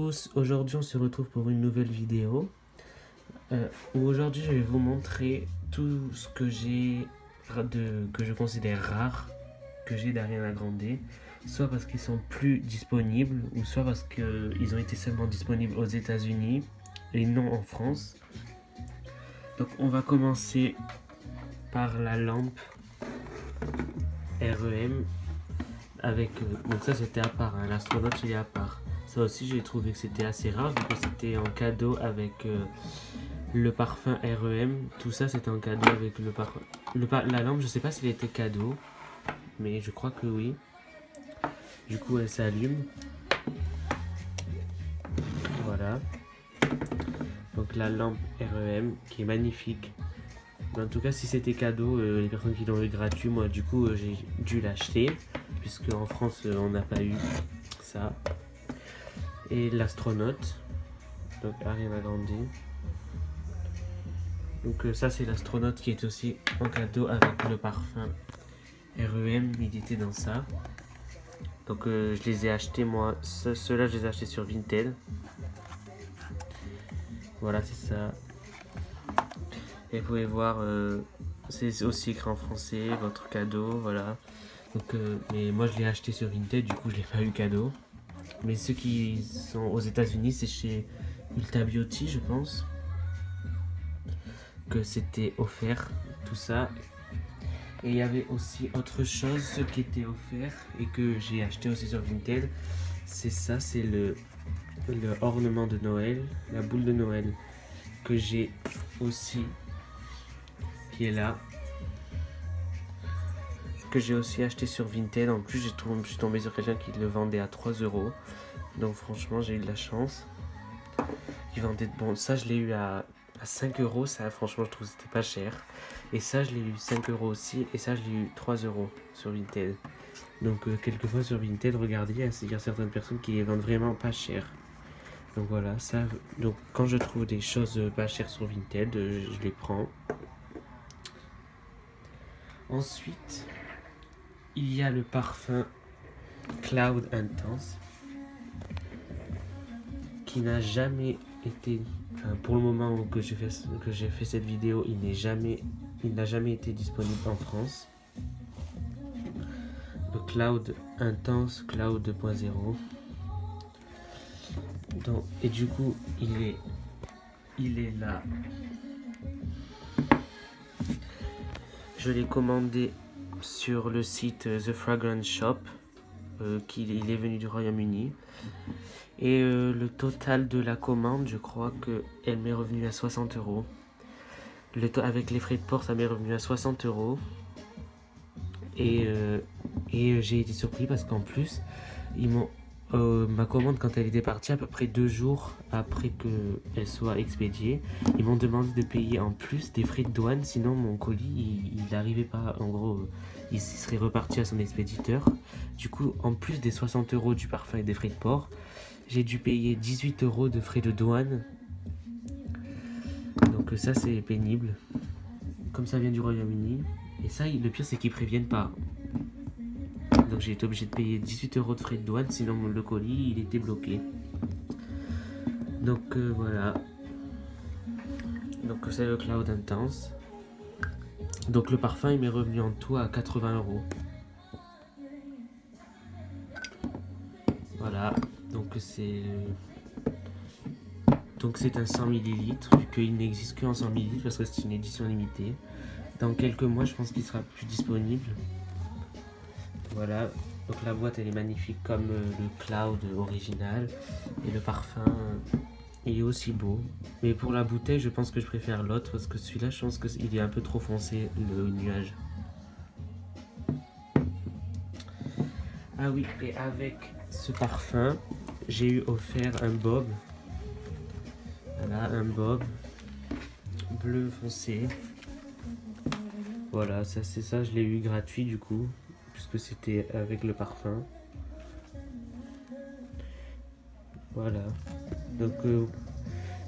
tous, aujourd'hui on se retrouve pour une nouvelle vidéo où aujourd'hui je vais vous montrer tout ce que que je considère rare, que j'ai d'Ariana Grande, soit parce qu'ils sont plus disponibles ou soit parce qu'ils ont été seulement disponibles aux États-Unis et non en France. Donc on va commencer par la lampe REM avec donc ça c'était à part, hein, l'astronaute il est à part. Ça aussi j'ai trouvé que c'était assez rare vu que c'était en cadeau avec le parfum REM. Tout ça c'était en cadeau avec le parfum. La lampe je sais pas s'il était cadeau, mais je crois que oui. Du coup elle s'allume. Voilà. Donc la lampe REM qui est magnifique. Mais en tout cas si c'était cadeau, les personnes qui l'ont eu gratuit, moi du coup j'ai dû l'acheter. Puisque en France on n'a pas eu ça. Et l'astronaute, donc Ariana Grande. Donc ça c'est l'astronaute qui est aussi en cadeau avec le parfum REM, il était dans ça. Donc je les ai achetés moi, ceux-là je les ai achetés sur Vinted. Voilà c'est ça. Et vous pouvez voir, c'est aussi écrit en français, votre cadeau, voilà. Donc, mais moi je l'ai acheté sur Vinted, du coup je l'ai pas eu cadeau. Mais ceux qui sont aux États-Unis, c'est chez Ulta Beauty, je pense, que c'était offert, tout ça. Et il y avait aussi autre chose, ce qui était offert et que j'ai acheté aussi sur Vinted. C'est ça, c'est le ornement de Noël, la boule de Noël, que j'ai aussi, qui est là. Que j'ai aussi acheté sur Vinted. En plus je suis tombé sur quelqu'un qui le vendait à 3 €. Donc franchement j'ai eu de la chance. Il vendait, bon ça je l'ai eu à 5 €. Ça franchement je trouve que c'était pas cher. Et ça je l'ai eu 5 € aussi. Et ça je l'ai eu 3 € sur Vinted. Donc quelquefois sur Vinted, regardez, il y a certaines personnes qui les vendent vraiment pas cher. Donc voilà ça. Donc quand je trouve des choses pas chères sur Vinted, je les prends. Ensuite il y a le parfum Cloud Intense qui n'a jamais été, enfin pour le moment où que j'ai fait cette vidéo, il n'a jamais été disponible en France. Le Cloud Intense, Cloud 2.0. Et du coup il est là. Je l'ai commandé sur le site The Fragrance Shop, il est venu du Royaume-Uni. Et le total de la commande, je crois qu'elle m'est revenue à 60 €. Avec les frais de port, ça m'est revenu à 60 €. Et j'ai été surpris parce qu'en plus, ma commande, quand elle était partie, à peu près 2 jours après qu'elle soit expédiée, ils m'ont demandé de payer en plus des frais de douane, sinon mon colis il n'arrivait pas, en gros il serait reparti à son expéditeur. Du coup en plus des 60 € du parfum et des frais de port, j'ai dû payer 18 € de frais de douane. Donc ça c'est pénible, comme ça vient du Royaume-Uni. Et ça le pire c'est qu'ils préviennent pas. Donc j'ai été obligé de payer 18 € de frais de douane, sinon le colis il était bloqué. Donc voilà. Donc c'est le Cloud Intense. Donc le parfum il m'est revenu en tout à 80 €. Voilà. Donc c'est un 100 ml, vu qu'il n'existe qu'en 100 ml parce que c'est une édition limitée. Dans quelques mois je pense qu'il sera plus disponible. Voilà, donc la boîte elle est magnifique comme le Cloud original. Et le parfum il est aussi beau. Mais pour la bouteille je pense que je préfère l'autre parce que celui-là je pense qu'il est un peu trop foncé, le nuage. Ah oui, et avec ce parfum j'ai eu offert un bob. Voilà, un bob bleu foncé. Voilà, ça c'est ça, je l'ai eu gratuit du coup, puisque c'était avec le parfum. Voilà. Donc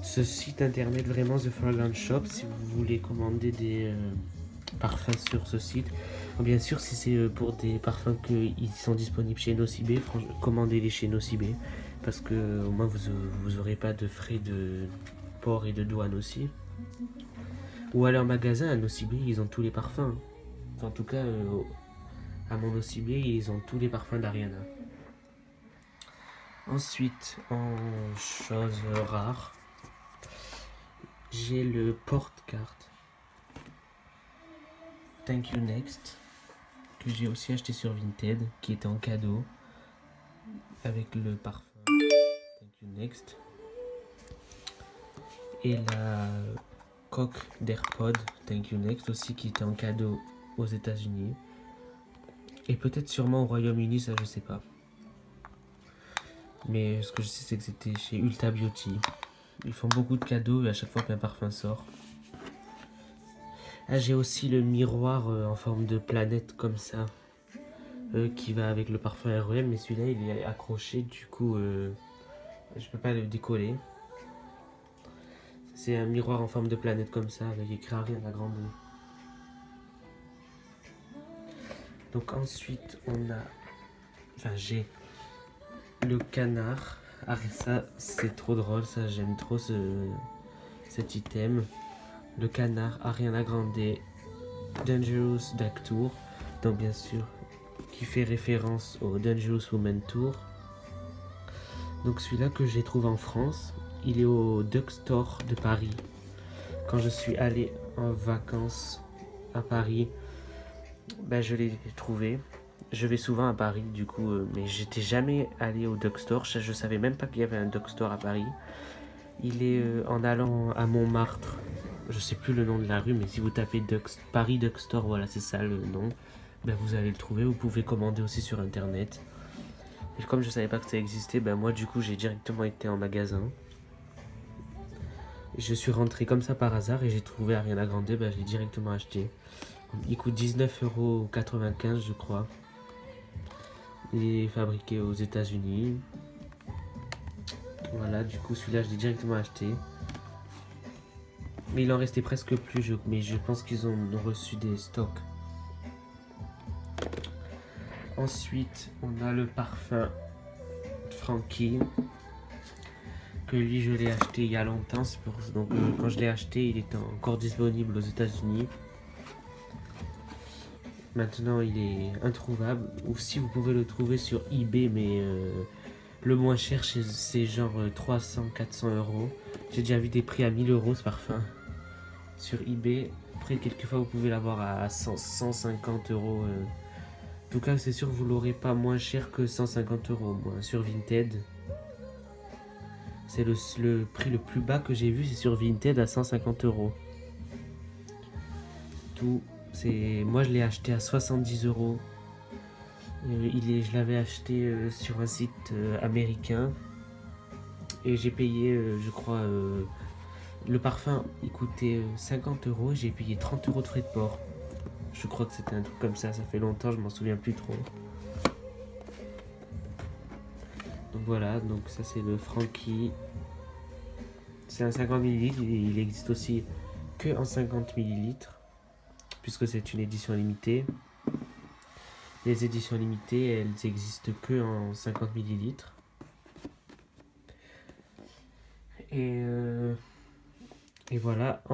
ce site internet vraiment The Fragrance Shop, si vous voulez commander des parfums sur ce site. Bien sûr si c'est pour des parfums qui sont disponibles chez Nocibé, commandez-les chez Nocibé. parce que au moins vous aurez pas de frais de port et de douane aussi. Ou aller en magasin à Nocibé, ils ont tous les parfums. Enfin, en tout cas, à mon Nocibé, ils ont tous les parfums d'Ariana. Ensuite, en choses rares, j'ai le porte-carte Thank You Next, que j'ai aussi acheté sur Vinted, qui était en cadeau, avec le parfum Thank You Next. Et la coque d'AirPod Thank You Next aussi, qui était en cadeau aux États-Unis. Et peut-être sûrement au Royaume-Uni, ça je sais pas. Mais ce que je sais, c'est que c'était chez Ulta Beauty. Ils font beaucoup de cadeaux et à chaque fois qu'un parfum sort. Ah, j'ai aussi le miroir en forme de planète comme ça, qui va avec le parfum REM, mais celui-là il est accroché, du coup je peux pas le décoller. C'est un miroir en forme de planète comme ça, avec écrit Ariana Grande. Donc ensuite on a, enfin j'ai le canard. Ah ça c'est trop drôle, ça j'aime trop cet item. Le canard Ariana Grande Dangerous Duck Tour, donc bien sûr qui fait référence au Dangerous Woman Tour. Donc celui-là que j'ai trouvé en France, il est au Duck Store de Paris. Quand je suis allé en vacances à Paris, ben je l'ai trouvé. Je vais souvent à Paris du coup, mais j'étais jamais allé au Duck Store. Je savais même pas qu'il y avait un Duck Store à Paris. Il est en allant à Montmartre. Je sais plus le nom de la rue, mais si vous tapez Paris Duck Store, voilà c'est ça le nom. Ben vous allez le trouver. Vous pouvez commander aussi sur internet. Et comme je savais pas que ça existait, ben moi du coup j'ai directement été en magasin. Je suis rentré comme ça par hasard et j'ai trouvé Ariana Grande, ben j'ai directement acheté. Il coûte 19,95 € je crois. Il est fabriqué aux États-Unis. Voilà, du coup celui-là je l'ai directement acheté. Mais il en restait presque plus, mais je pense qu'ils ont reçu des stocks. Ensuite, on a le parfum Frankie, que lui je l'ai acheté il y a longtemps. Donc quand je l'ai acheté, il était encore disponible aux États-Unis. Maintenant, il est introuvable. Ou si vous pouvez le trouver sur eBay, mais le moins cher, c'est genre 300-400 €. J'ai déjà vu des prix à 1000 € ce parfum sur eBay. Après, quelquefois, vous pouvez l'avoir à 150 €. En tout cas, c'est sûr que vous l'aurez pas moins cher que 150 € moi, sur Vinted. C'est le prix le plus bas que j'ai vu, c'est sur Vinted à 150 €. Moi, je l'ai acheté à 70 €. Je l'avais acheté sur un site américain. Et j'ai payé, je crois, le parfum, il coûtait 50 € et j'ai payé 30 € de frais de port. Je crois que c'était un truc comme ça fait longtemps, je m'en souviens plus trop. Donc voilà, donc ça c'est le Frankie. C'est un 50 ml, il existe aussi que en 50 ml, puisque c'est une édition limitée. Les éditions limitées, elles existent que en 50 ml. Et voilà.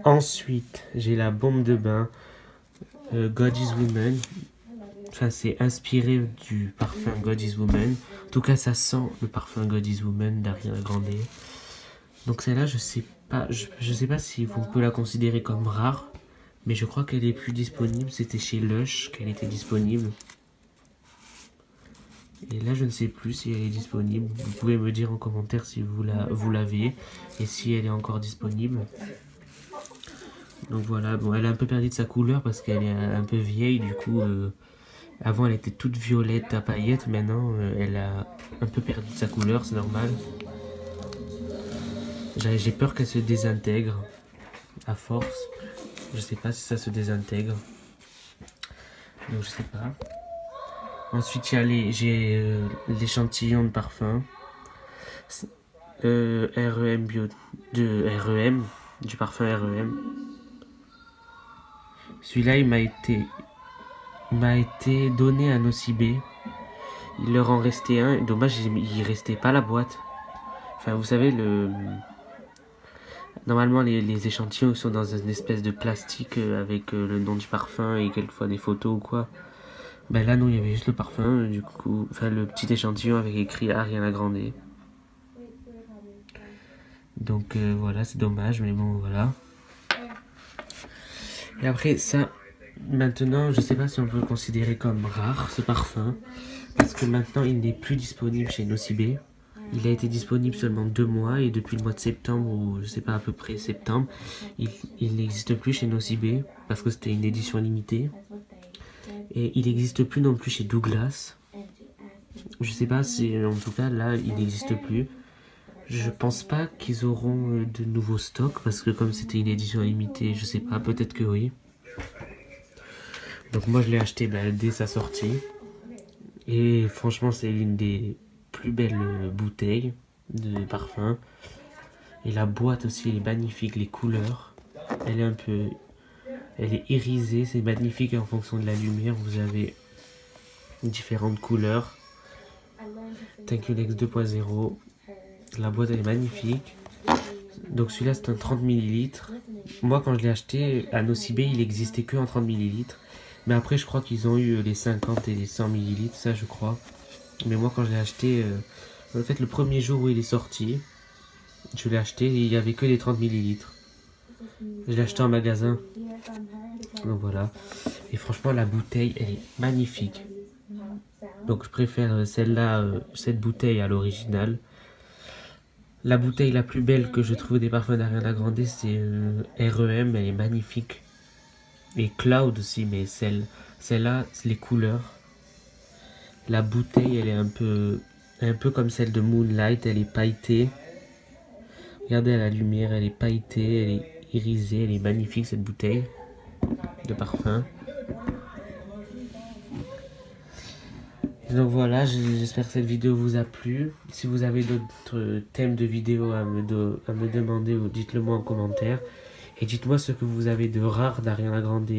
Ensuite, j'ai la bombe de bain God is Woman. Enfin, c'est inspiré du parfum God is Woman. En tout cas, ça sent le parfum God is Woman d'Ariana Grande. Donc celle-là, je sais pas si vous pouvez la considérer comme rare, mais je crois qu'elle est plus disponible. C'était chez Lush qu'elle était disponible. Et là, je ne sais plus si elle est disponible. Vous pouvez me dire en commentaire si vous l'avez et si elle est encore disponible. Donc voilà, bon, elle a un peu perdu de sa couleur parce qu'elle est un peu vieille. Du coup, avant elle était toute violette à paillettes. Maintenant, elle a un peu perdu de sa couleur, c'est normal. J'ai peur qu'elle se désintègre à force. Je sais pas si ça se désintègre. Donc je sais pas. Ensuite, j'ai l'échantillon de parfum. REM Bio de REM, du parfum REM. Celui-là, il m'a été m'a été donné à Nocibé. Il leur en restait un. Dommage, il restait pas la boîte. Enfin, vous savez, normalement, les échantillons sont dans une espèce de plastique avec le nom du parfum et quelquefois des photos ou quoi. Ben là, non, il y avait juste le parfum, du coup, enfin, le petit échantillon avec écrit Ariana Grande. Donc voilà, c'est dommage, mais bon, voilà. Et après, ça, maintenant, je sais pas si on peut le considérer comme rare, ce parfum, parce que maintenant, il n'est plus disponible chez Nocibé. Il a été disponible seulement 2 mois, et depuis le mois de septembre, ou je sais pas, à peu près septembre, il n'existe plus chez Nocibé, parce que c'était une édition limitée. Et il n'existe plus non plus chez Douglas. Je sais pas si, en tout cas, là, il n'existe plus. Je pense pas qu'ils auront de nouveaux stocks, parce que comme c'était une édition limitée, je sais pas, peut-être que oui. Donc moi je l'ai acheté dès sa sortie. Et franchement c'est l'une des plus belles bouteilles de parfum. Et la boîte aussi elle est magnifique, les couleurs. Elle est irisée, c'est magnifique en fonction de la lumière. Vous avez différentes couleurs. Thank You Next 2.0. La boîte elle est magnifique. Donc celui-là c'est un 30 ml. Moi quand je l'ai acheté à Nocibé il existait que en 30 ml. Mais après je crois qu'ils ont eu les 50 et les 100 ml, ça je crois. Mais moi quand je l'ai acheté, en fait le premier jour où il est sorti, je l'ai acheté et il n'y avait que les 30 ml. Je l'ai acheté en magasin. Donc voilà. Et franchement la bouteille elle est magnifique. Donc je préfère celle-là, cette bouteille à l'original. La bouteille la plus belle que je trouve des parfums d'Ariana Grande, c'est REM, elle est magnifique. Et Cloud aussi, mais celle-là, c'est les couleurs. La bouteille, elle est un peu comme celle de Moonlight, elle est pailletée. Regardez la lumière, elle est pailletée, elle est irisée, elle est magnifique cette bouteille de parfum. Donc voilà, j'espère que cette vidéo vous a plu. Si vous avez d'autres thèmes de vidéos à me demander, dites-le moi en commentaire. Et dites-moi ce que vous avez de rare d'Ariana Grande.